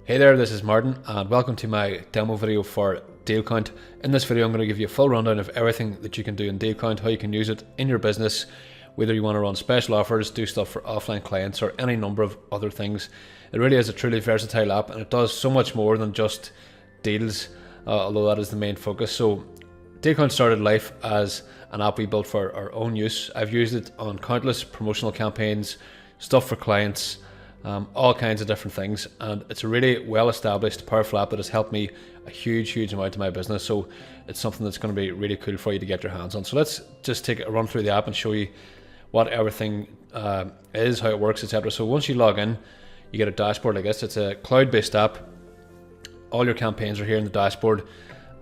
Hey there, this is Martin and welcome to my demo video for DealCount. In this video I'm going to give you a full rundown of everything that you can do in DealCount, how you can use it in your business, whether you want to run special offers, do stuff for offline clients or any number of other things. It really is a truly versatile app and it does so much more than just deals, although that is the main focus. So DealCount started life as an app we built for our own use. I've used it on countless promotional campaigns, stuff for clients, all kinds of different things, and it's a really well established powerful app that has helped me a huge amount in my business. So it's something that's going to be really cool for you to get your hands on. So let's just take a run through the app and show you what everything is, how it works, etc. So once you log in, you get a dashboard like this. It's a cloud-based app. All your campaigns are here in the dashboard.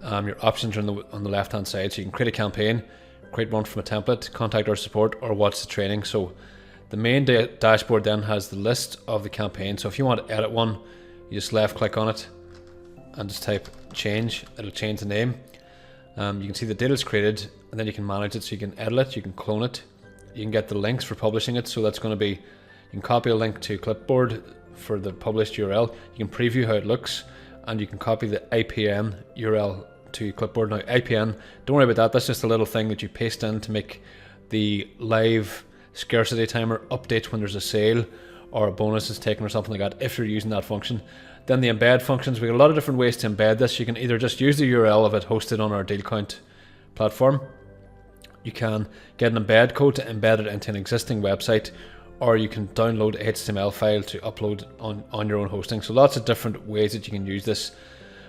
Your options are on the left hand side, so you can create a campaign, create one from a template, contact our support, or watch the training. So the main dashboard then has the list of the campaign. So if you want to edit one, you just left click on it and just type change. It'll change the name. You can see the data is created, and then you can manage it. So you can edit it, you can clone it, you can get the links for publishing it. So that's going to be, you can copy a link to clipboard for the published URL. You can preview how it looks, and you can copy the IPN URL to clipboard. Now IPN, don't worry about that. That's just a little thing that you paste in to make the live scarcity timer update when there's a sale or a bonus is taken or something like that, if you're using that function. Then the embed functions, we got a lot of different ways to embed this. You can either just use the URL of it hosted on our DealCount platform. You can get an embed code to embed it into an existing website, or you can download a HTML file to upload on your own hosting. So lots of different ways that you can use this.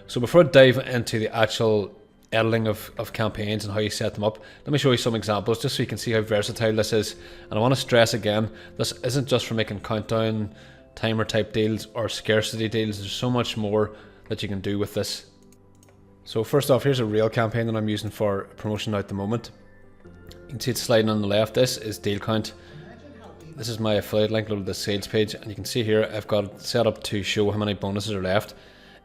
So before I dive into the actual editing of campaigns and how you set them up, let me show you some examples just so you can see how versatile this is. And I want to stress again, this isn't just for making countdown timer type deals or scarcity deals. There's so much more that you can do with this. So first off, here's a real campaign that I'm using for promotion now at the moment. You can see it sliding on the left. This is DealCount. This is my affiliate link loaded to the sales page, and you can see here I've got it set up to show how many bonuses are left.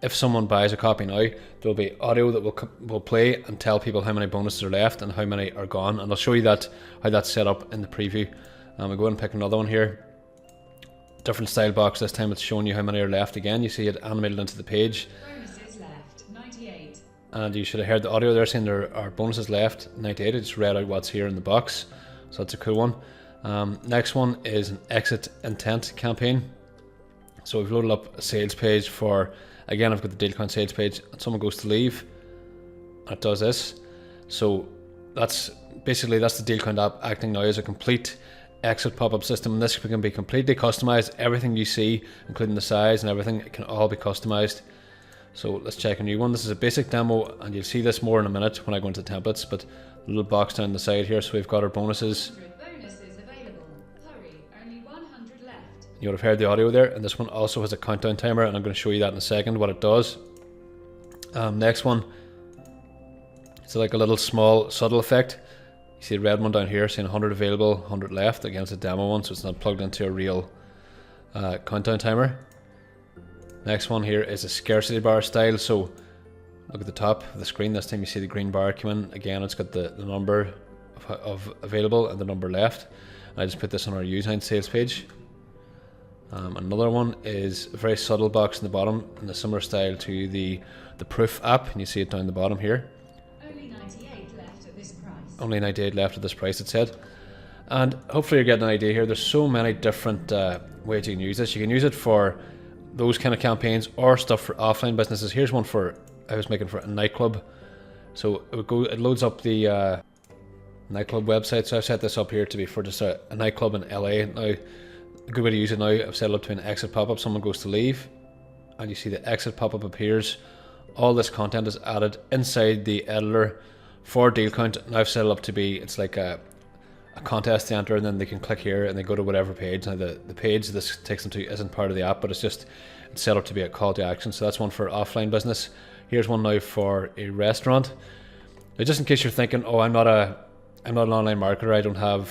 If someone buys a copy now, there'll be audio that will play and tell people how many bonuses are left and how many are gone. And I'll show you how that's set up in the preview. We'll go ahead and pick another one here. Different style box. This time it's showing you how many are left again. You see it animated into the page. Bonuses left, 98. And you should have heard the audio there saying there are bonuses left, 98. It just read out what's here in the box. So that's a cool one. Next one is an exit intent campaign. So we've loaded up a sales page for, again, I've got the DealCount sales page, and someone goes to leave, and it does this. So that's the DealCount app acting now as a complete exit pop-up system, and this can be completely customized. Everything you see, including the size and everything, it can all be customized. So let's check a new one. This is a basic demo, and you'll see this more in a minute when I go into templates, but a little box down the side here. So we've got our bonuses. Bonuses available. Hurry, only 100 left. You would have heard the audio there, and this one also has a countdown timer, and I'm going to show you that in a second what it does. Next one, it's like a little small subtle effect. You see the red one down here saying 100 available, 100 left. Again, it's a demo one, so it's not plugged into a real countdown timer. Next one here is a scarcity bar style. So look at the top of the screen. This time you see the green bar come in. Again, it's got the number of available and the number left. And I just put this on our Usehind sales page. Another one is a very subtle box in the bottom in a similar style to the Proof app, and you see it down the bottom here. Only 98 left at this price. Only 98 left at this price, it said. And hopefully you're getting an idea here. There's so many different ways you can use this. You can use it for those kind of campaigns or stuff for offline businesses. Here's one I was making for a nightclub. So it loads up the nightclub website. So I've set this up here to be for just a nightclub in LA. Now, a good way to use it now, I've set it up to an exit pop-up. Someone goes to leave, and you see the exit pop-up appears. All this content is added inside the editor for DealCount, and I've set it up to be, it's like a contest to enter, and then they can click here and they go to whatever page. Now the page this takes them to isn't part of the app, but it's set up to be a call to action. So that's one for offline business. Here's one now for a restaurant. Now, just in case you're thinking, oh, I'm not an online marketer, I don't have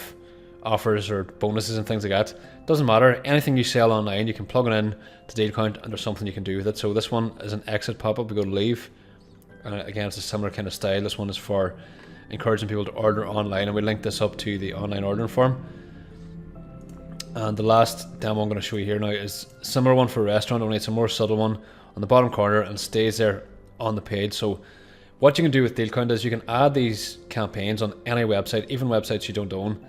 offers or bonuses and things like that. Doesn't matter. Anything you sell online, you can plug it in to DealCount, and there's something you can do with it. So this one is an exit pop-up. We go to leave. Again, it's a similar kind of style. This one is for encouraging people to order online, and we link this up to the online ordering form. And the last demo I'm going to show you here now is a similar one for a restaurant, only it's a more subtle one on the bottom corner and stays there on the page. So what you can do with DealCount is you can add these campaigns on any website, even websites you don't own.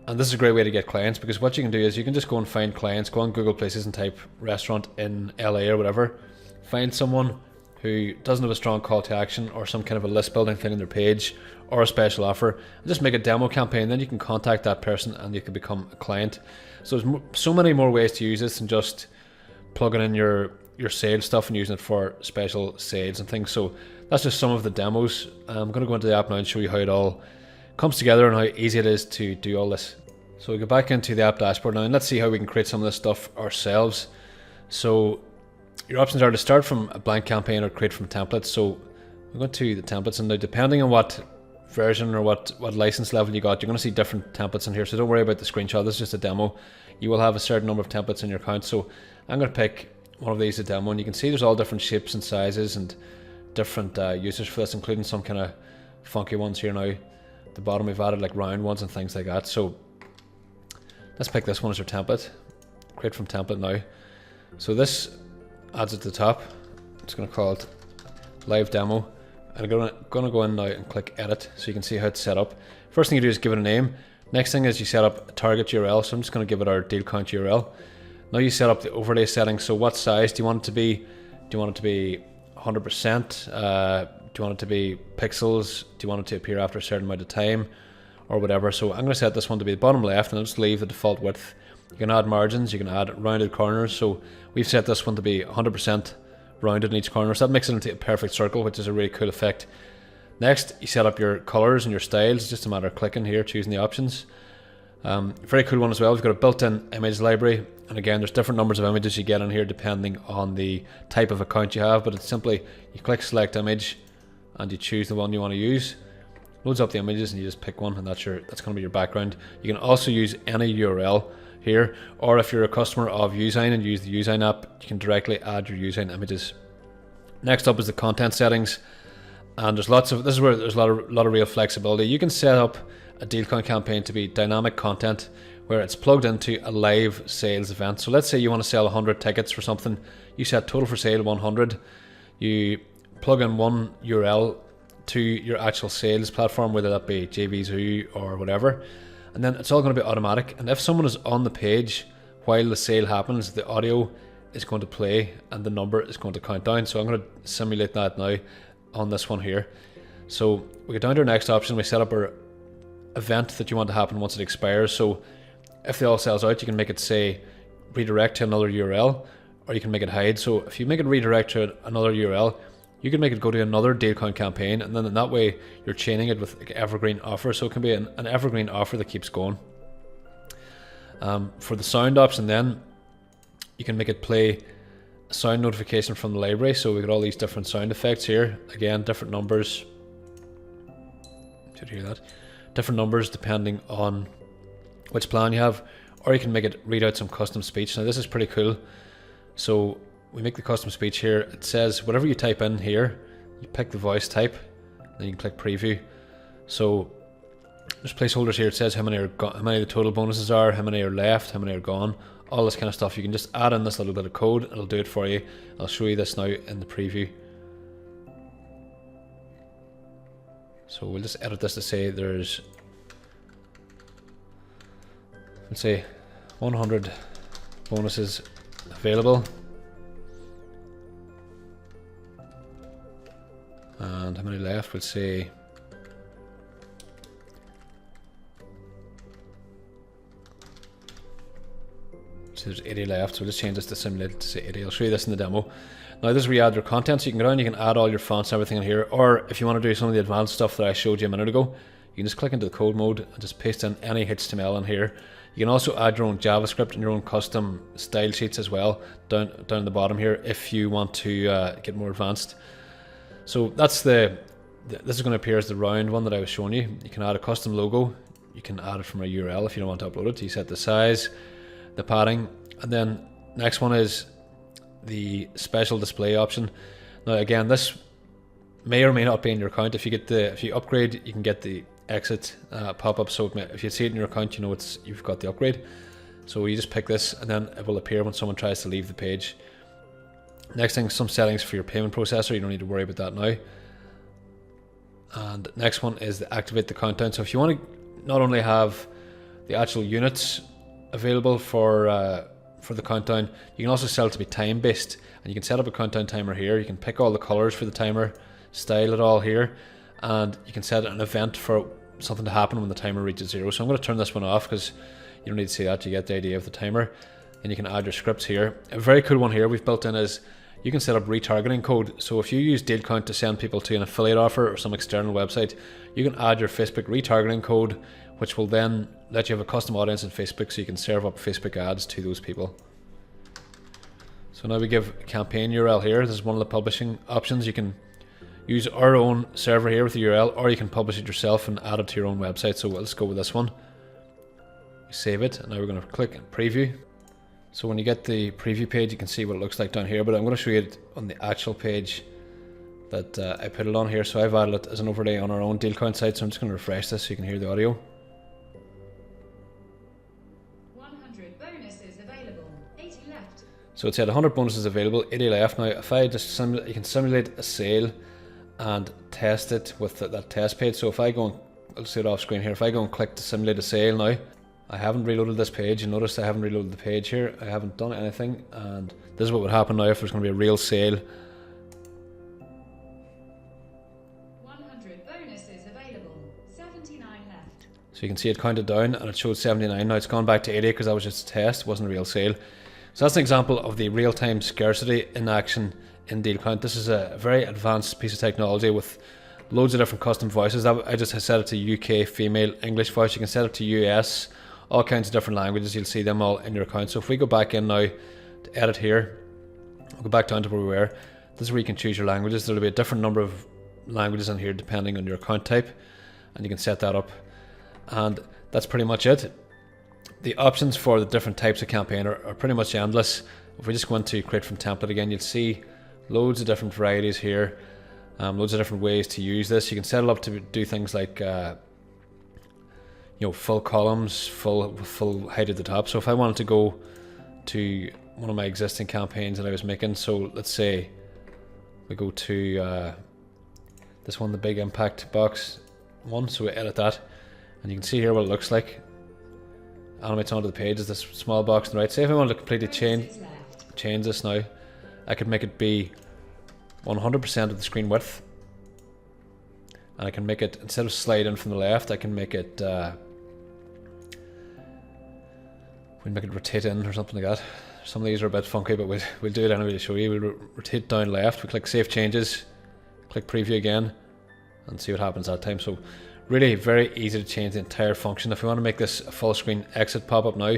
And this is a great way to get clients, because what you can do is you can just go and find clients, go on Google Places and type restaurant in LA or whatever, find someone who doesn't have a strong call to action or some kind of a list building thing on their page or a special offer, and just make a demo campaign. Then you can contact that person and you can become a client. So there's so many more ways to use this than just plugging in your sales stuff and using it for special sales and things. So that's just some of the demos. I'm going to go into the app now and show you how it all comes together and how easy it is to do all this. So we go back into the app dashboard now, and let's see how we can create some of this stuff ourselves. So your options are to start from a blank campaign or create from templates. So we're going to the templates, and now depending on what version or what license level you got, you're going to see different templates in here. So don't worry about the screenshot, this is just a demo. You will have a certain number of templates in your account. So I'm going to pick one of these to demo, and you can see there's all different shapes and sizes and different uses for this, including some kind of funky ones here now. At the bottom we've added like round ones and things like that. So let's pick this one as our template. Create from template now. So this adds at the top. It's going to call it live demo, and I'm going to go in now and click edit so you can see how it's set up. First thing you do is give it a name. Next thing is you set up a target URL. So I'm just going to give it our DealCount URL. Now you set up the overlay settings. So what size do you want it to be? Do you want it to be 100%? Do you want it to be pixels? Do you want it to appear after a certain amount of time or whatever? So I'm going to set this one to be the bottom left, and I'll just leave the default width. You can add margins, you can add rounded corners. So we've set this one to be 100% rounded in each corner. So that makes it into a perfect circle, which is a really cool effect. Next, you set up your colors and your styles. It's just a matter of clicking here, choosing the options. Very cool one as well. We've got a built-in image library, and again, there's different numbers of images you get in here depending on the type of account you have. But it's simply you click select image and you choose the one you want to use. Loads up the images and you just pick one, and that's going to be your background. You can also use any URL here, or if you're a customer of Usign and use the Usign app, you can directly add your Usign images. Next up is the content settings, and this is where there's a lot of real flexibility. You can set up a DealCount campaign to be dynamic content where it's plugged into a live sales event. So let's say you want to sell 100 tickets for something. You set total for sale 100. You plug in one URL to your actual sales platform, whether that be JVZoo or whatever, and then it's all going to be automatic. And if someone is on the page while the sale happens, the audio is going to play and the number is going to count down. So I'm going to simulate that now on this one here. So we go down to our next option. We set up our event that you want to happen once it expires. So if the all sells out, you can make it say redirect to another URL, or you can make it hide. So if you make it redirect to another URL, you can make it go to another DealCount campaign, and then in that way you're chaining it with like evergreen offer. So it can be an evergreen offer that keeps going. For the sound option, then you can make it play a sound notification from the library. So we got all these different sound effects here. Again, different numbers. Should you hear that? Different numbers depending on which plan you have, or you can make it read out some custom speech. Now this is pretty cool. So we make the custom speech here. It says whatever you type in here, you pick the voice type, then you can click preview. So there's placeholders here. It says how many the total bonuses are, how many are left, how many are gone, all this kind of stuff. You can just add in this little bit of code, it'll do it for you. I'll show you this now in the preview. So we'll just edit this to say there's, let's say 100 bonuses available, and how many left. We'll say there's 80 left, so we'll just change this to simulate to say 80. I'll show you this in the demo. Now this is where you add your content, so you can go down, you can add all your fonts and everything in here, or if you want to do some of the advanced stuff that I showed you a minute ago, you can just click into the code mode and just paste in any HTML in here. You can also add your own JavaScript and your own custom style sheets as well down at the bottom here if you want to get more advanced. So that's this is going to appear as the round one that I was showing you. You can add a custom logo, you can add it from a URL if you don't want to upload it. You set the size, the padding, and then next one is the special display option. Now again, this may or may not be in your account. If you upgrade, you can get the exit pop-up. So if you see it in your account, you know you've got the upgrade. So you just pick this and then it will appear when someone tries to leave the page. Next thing, some settings for your payment processor. You don't need to worry about that now. And next one is to activate the countdown. So if you want to not only have the actual units available for the countdown, you can also set it to be time based, and you can set up a countdown timer here. You can pick all the colors for the timer, style it all here, and you can set an event for something to happen when the timer reaches 0. So I'm going to turn this one off because you don't need to see that. You get the idea of the timer. And you can add your scripts here. A very cool one here we've built in is you can set up retargeting code. So if you use DealCount to send people to an affiliate offer or some external website, you can add your Facebook retargeting code, which will then let you have a custom audience in Facebook, so you can serve up Facebook ads to those people. So now we give a campaign URL here. This is one of the publishing options. You can use our own server here with the URL, or you can publish it yourself and add it to your own website. So let's go with this one. Save it, and now we're going to click and preview. So when you get the preview page, you can see what it looks like down here, but I'm going to show you it on the actual page that I put it on here. So I've added it as an overlay on our own DealCount site, so I'm just going to refresh this so you can hear the audio. 100 bonuses available, 80 left. So it said 100 bonuses available, 80 left. Now if I just you can simulate a sale and test it with that test page. So if I go and, I'll see it off screen here, if I go and click to simulate a sale now, I haven't reloaded this page. You notice I haven't reloaded the page here. I haven't done anything, and this is what would happen now if there's going to be a real sale. 100 bonuses available, 79 left. So you can see it counted down and it showed 79. Now it's gone back to 80 because that was just a test, it wasn't a real sale. So that's an example of the real-time scarcity in action in DealCount. This is a very advanced piece of technology with loads of different custom voices. I just set it to UK female English voice. You can set it to US, all kinds of different languages. You'll see them all in your account. So if we go back in now to edit here, we'll go back down to where we were. This is where you can choose your languages. There'll be a different number of languages in here depending on your account type, and you can set that up. And that's pretty much it. The options for the different types of campaign are pretty much endless. If we just go into create from template again, you'll see loads of different varieties here, loads of different ways to use this. You can set it up to do things like full columns, full height at the top. So if I wanted to go to one of my existing campaigns that I was making, so let's say we go to this one, the big impact box one, so we edit that, and you can see here what it looks like. Animates onto the page is this small box on the right. Say if I wanted to completely change this now, I could make it be 100% of the screen width, and I can make it, instead of slide in from the left, I can make it we'll make it rotate in or something like that. Some of these are a bit funky, but we'll do it anyway to show you. We'll rotate down left, we click save changes, click preview again, and see what happens that time. So really very easy to change the entire function. If we want to make this a full screen exit pop-up now,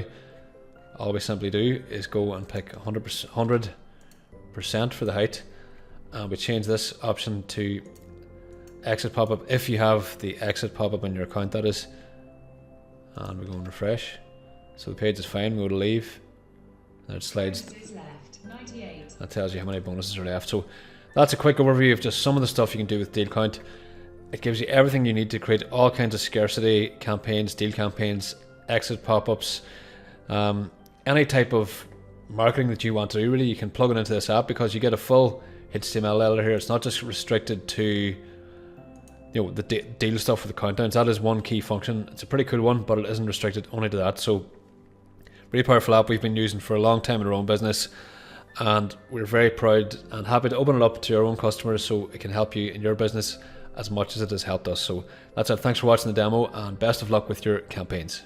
all we simply do is go and pick 100% for the height, and we change this option to exit pop-up if you have the exit pop-up in your account, that is, and we go and refresh. So the page is fine. We go to leave, and it slides. Left, 98. That tells you how many bonuses are left. So that's a quick overview of just some of the stuff you can do with DealCount. It gives you everything you need to create all kinds of scarcity campaigns, deal campaigns, exit pop-ups, any type of marketing that you want to do. Really, you can plug it into this app because you get a full HTML editor here. It's not just restricted to the deal stuff with the countdowns. That is one key function. It's a pretty cool one, but it isn't restricted only to that. So really powerful app we've been using for a long time in our own business, and we're very proud and happy to open it up to our own customers so it can help you in your business as much as it has helped us. So that's it. Thanks for watching the demo, and best of luck with your campaigns.